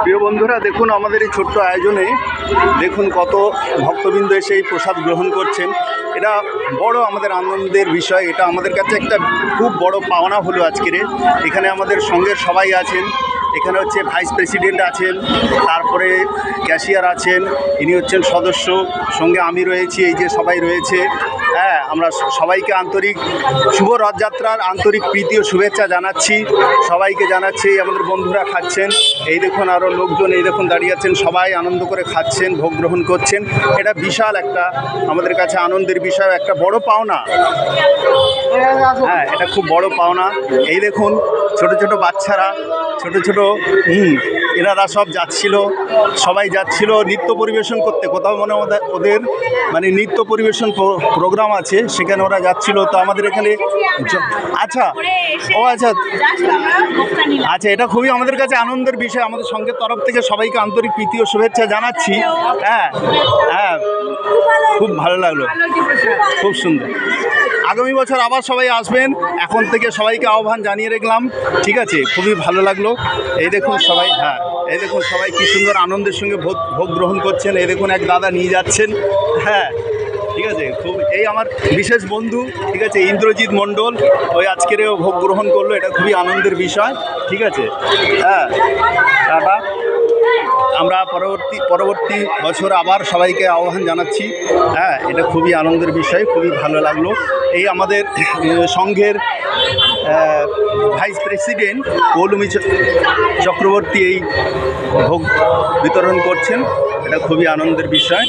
প্রিয় বন্ধুরা, দেখুন আমাদের এই ছোট্ট আয়োজনে দেখুন কত ভক্তবৃন্দ এসে এই প্রসাদ গ্রহণ করছেন। এটা বড় আমাদের আনন্দের বিষয়। এটা আমাদের কাছে একটা খুব বড় পাওনা হলো আজকের। এখানে আমাদের সঙ্গের সবাই আছেন। এখানে হচ্ছে ভাইস প্রেসিডেন্ট আছেন, তারপরে ক্যাশিয়ার আছেন, ইনি হচ্ছেন সদস্য, সঙ্গে আমি রয়েছি, এই যে সবাই রয়েছে। হ্যাঁ, আমরা সবাইকে আন্তরিক শুভ রথযাত্রার আন্তরিক প্রীতি ও শুভেচ্ছা জানাচ্ছি। সবাইকে জানাচ্ছি। আমাদের বন্ধুরা খাচ্ছেন, এই দেখুন আরও লোকজন এই দেখুন দাঁড়িয়ে আছেন, সবাই আনন্দ করে খাচ্ছেন, ভোগ গ্রহণ করছেন। এটা বিশাল একটা আমাদের কাছে আনন্দের বিষয়, একটা বড় পাওনা। হ্যাঁ, এটা খুব বড় পাওনা। এই দেখুন ছোট ছোট বাচ্চারা, ছোট ছোট এনারা সব যাচ্ছিল, সবাই যাচ্ছিল নৃত্য পরিবেশন করতে। কোথাও মনে ওদের মানে নৃত্য পরিবেশন প্রোগ্রাম আছে, সেখানে ওরা যাচ্ছিল। তো আমাদের এখানে আচ্ছা আচ্ছা, এটা খুবই আমাদের কাছে আনন্দের বিষয়। আমাদের সঙ্গের তরফ থেকে সবাইকে আন্তরিক প্রীতি ও শুভেচ্ছা জানাচ্ছি। হ্যাঁ হ্যাঁ, খুব ভালো লাগলো, খুব সুন্দর। আগামী বছর আবার সবাই আসবেন, এখন থেকে সবাইকে আহ্বান জানিয়ে রাখলাম। ঠিক আছে, খুবই ভালো লাগলো। এই দেখুন সবাই, হ্যাঁ এই দেখুন সবাই কী সুন্দর আনন্দের সঙ্গে ভোগ গ্রহণ করছেন। এই দেখুন এক দাদা নিয়ে যাচ্ছেন। হ্যাঁ ঠিক আছে, খুব এই আমার বিশেষ বন্ধু, ঠিক আছে, ইন্দ্রজিৎ মণ্ডল, ওই আজকেরও ভোগ গ্রহণ করলো। এটা খুবই আনন্দের বিষয়। ঠিক আছে, হ্যাঁ টাটা। আমরা পরবর্তী বছর আবার সবাইকে আহ্বান জানাচ্ছি। হ্যাঁ, এটা খুবই আনন্দের বিষয়, খুবই ভালো লাগলো। এই আমাদের সংঘের ভাইস প্রেসিডেন্ট পৌলমী চক্রবর্তী এই ভোগ বিতরণ করছেন। এটা খুবই আনন্দের বিষয়।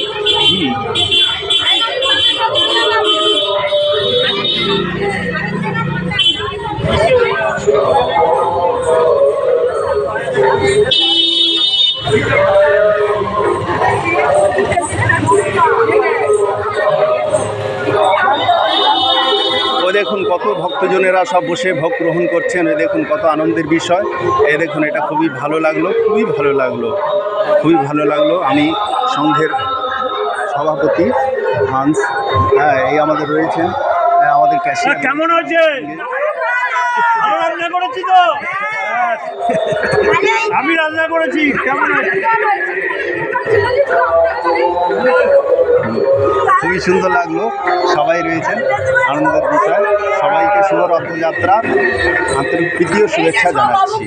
ও দেখুন কত ভক্তজনেরা সব বসে ভোগ গ্রহণ করছেন। এ দেখুন কত আনন্দের বিষয়। এ দেখুন, এটা খুবই ভালো লাগলো, খুবই ভালো লাগলো, খুবই ভালো লাগলো। আমি সংঘের সভাপতি হান্স, হ্যাঁ এই আমাদের রয়েছেন, আমাদের ক্যাশিয়ার। কেমন হচ্ছে? রান্না করেছি তো, আমি রান্না করেছি। কেমন হচ্ছে? খুবই সুন্দর লাগলো। সবাই রয়েছেন, আনন্দের বিষয়। সবাইকে শুভ রথযাত্রা আন্তরিক প্রীতি ও শুভেচ্ছা জানাচ্ছি।